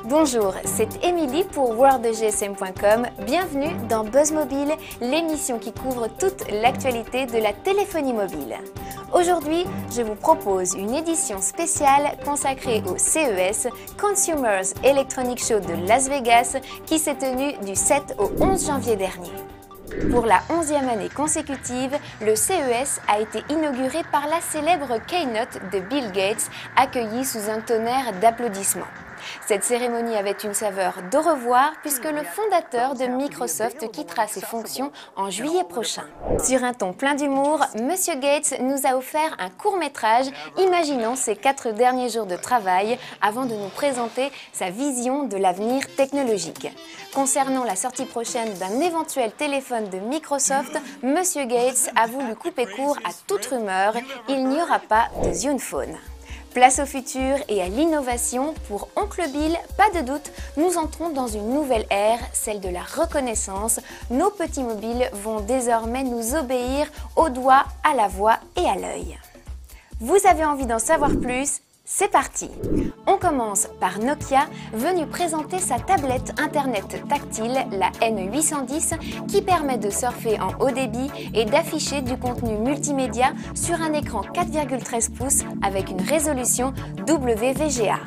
Bonjour, c'est Émilie pour worldgsm.com. Bienvenue dans Buzz Mobile, l'émission qui couvre toute l'actualité de la téléphonie mobile. Aujourd'hui, je vous propose une édition spéciale consacrée au CES, Consumer Electronics Show de Las Vegas, qui s'est tenu du 7 au 11 janvier dernier. Pour la 11e année consécutive, le CES a été inauguré par la célèbre keynote de Bill Gates, accueillie sous un tonnerre d'applaudissements. Cette cérémonie avait une saveur d'au revoir puisque le fondateur de Microsoft quittera ses fonctions en juillet prochain. Sur un ton plein d'humour, Monsieur Gates nous a offert un court-métrage imaginant ses 4 derniers jours de travail avant de nous présenter sa vision de l'avenir technologique. Concernant la sortie prochaine d'un éventuel téléphone de Microsoft, Monsieur Gates a voulu couper court à toute rumeur, il n'y aura pas de Zune Phone. Place au futur et à l'innovation, pour Oncle Bill, pas de doute, nous entrons dans une nouvelle ère, celle de la reconnaissance. Nos petits mobiles vont désormais nous obéir au doigt, à la voix et à l'œil. Vous avez envie d'en savoir plus ? C'est parti! On commence par Nokia, venu présenter sa tablette Internet tactile, la N810, qui permet de surfer en haut débit et d'afficher du contenu multimédia sur un écran 4,13 pouces avec une résolution WVGA.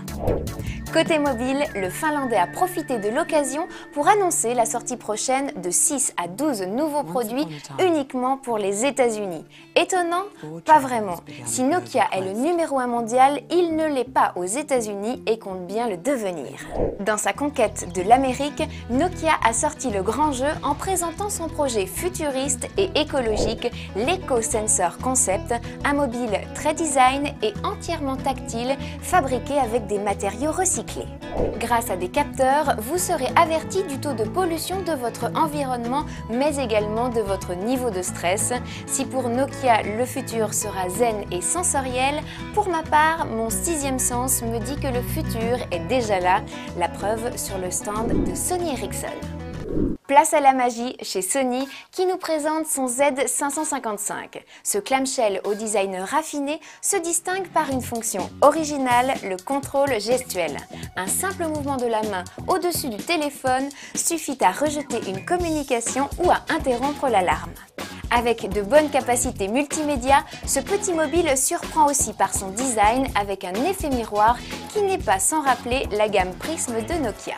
Côté mobile, le Finlandais a profité de l'occasion pour annoncer la sortie prochaine de 6 à 12 nouveaux produits uniquement pour les États-Unis. Étonnant? Pas vraiment. Si Nokia est le numéro 1 mondial, il ne l'est pas aux États-Unis et compte bien le devenir. Dans sa conquête de l'Amérique, Nokia a sorti le grand jeu en présentant son projet futuriste et écologique, l'EcoSensor Concept, un mobile très design et entièrement tactile, fabriqué avec des matériaux recyclés. Grâce à des capteurs, vous serez averti du taux de pollution de votre environnement, mais également de votre niveau de stress. Si pour Nokia, le futur sera zen et sensoriel, pour ma part, mon 6e sens me dit que le futur est déjà là, la preuve sur le stand de Sony Ericsson. Place à la magie chez Sony qui nous présente son Z555. Ce clamshell au design raffiné se distingue par une fonction originale, le contrôle gestuel. Un simple mouvement de la main au-dessus du téléphone suffit à rejeter une communication ou à interrompre l'alarme. Avec de bonnes capacités multimédia, ce petit mobile surprend aussi par son design avec un effet miroir qui n'est pas sans rappeler la gamme Prism de Nokia.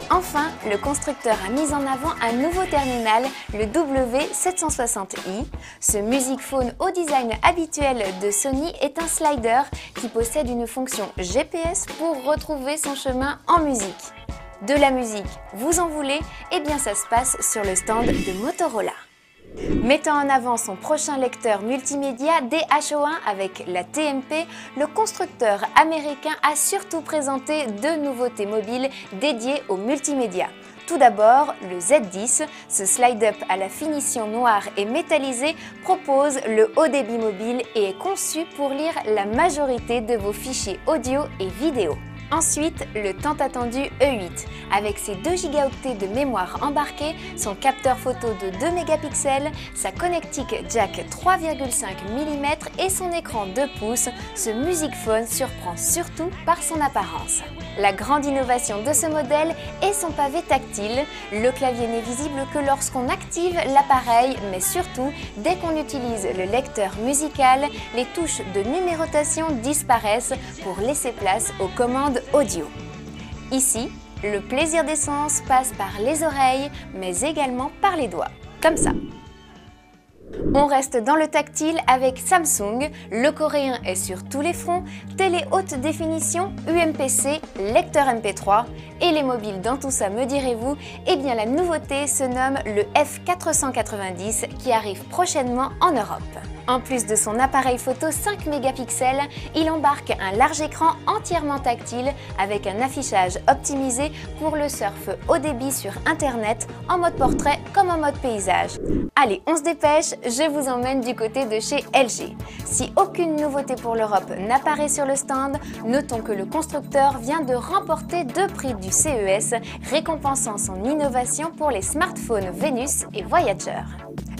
Enfin, le constructeur a mis en avant un nouveau terminal, le W760i. Ce Music Phone au design habituel de Sony est un slider qui possède une fonction GPS pour retrouver son chemin en musique. De la musique, vous en voulez? Eh bien ça se passe sur le stand de Motorola. Mettant en avant son prochain lecteur multimédia DHO1 avec la TMP, le constructeur américain a surtout présenté 2 nouveautés mobiles dédiées au multimédia. Tout d'abord, le Z10, ce slide-up à la finition noire et métallisée, propose le haut débit mobile et est conçu pour lire la majorité de vos fichiers audio et vidéo. Ensuite, le tant attendu E8. Avec ses 2 Go de mémoire embarquée, son capteur photo de 2 mégapixels, sa connectique jack 3,5 mm et son écran 2 pouces, ce Music Phone surprend surtout par son apparence. La grande innovation de ce modèle est son pavé tactile. Le clavier n'est visible que lorsqu'on active l'appareil, mais surtout, dès qu'on utilise le lecteur musical, les touches de numérotation disparaissent pour laisser place aux commandes audio. Ici, le plaisir des sens passe par les oreilles, mais également par les doigts, comme ça. On reste dans le tactile avec Samsung, le coréen est sur tous les fronts, télé haute définition, UMPC, lecteur MP3 et les mobiles dans tout ça me direz-vous? Eh bien la nouveauté se nomme le F490 qui arrive prochainement en Europe. En plus de son appareil photo 5 mégapixels, il embarque un large écran entièrement tactile avec un affichage optimisé pour le surf haut débit sur Internet en mode portrait comme en mode paysage. Allez, on se dépêche, je vous emmène du côté de chez LG. Si aucune nouveauté pour l'Europe n'apparaît sur le stand, notons que le constructeur vient de remporter 2 prix du CES, récompensant son innovation pour les smartphones Venus et Voyager.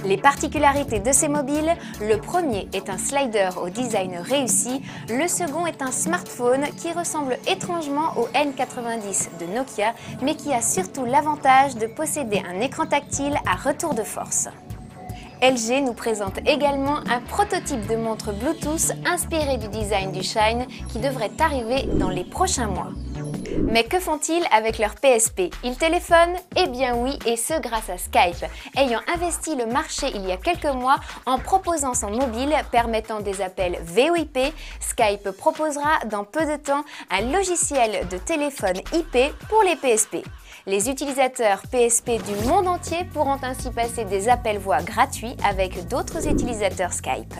Les particularités de ces mobiles, le premier est un slider au design réussi, le second est un smartphone qui ressemble étrangement au N90 de Nokia, mais qui a surtout l'avantage de posséder un écran tactile à retour de force. LG nous présente également un prototype de montre Bluetooth inspiré du design du Shine qui devrait arriver dans les prochains mois. Mais que font-ils avec leur PSP? Ils téléphonent? Eh bien oui, et ce grâce à Skype, ayant investi le marché il y a quelques mois en proposant son mobile permettant des appels VoIP. Skype proposera dans peu de temps un logiciel de téléphone IP pour les PSP. Les utilisateurs PSP du monde entier pourront ainsi passer des appels voix gratuits avec d'autres utilisateurs Skype.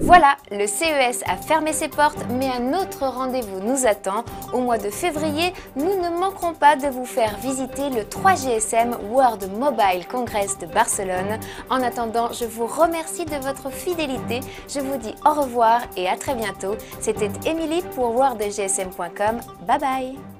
Voilà, le CES a fermé ses portes, mais un autre rendez-vous nous attend. Au mois de février, nous ne manquerons pas de vous faire visiter le 3GSM World Mobile Congress de Barcelone. En attendant, je vous remercie de votre fidélité. Je vous dis au revoir et à très bientôt. C'était Émilie pour worldgsm.com. Bye bye!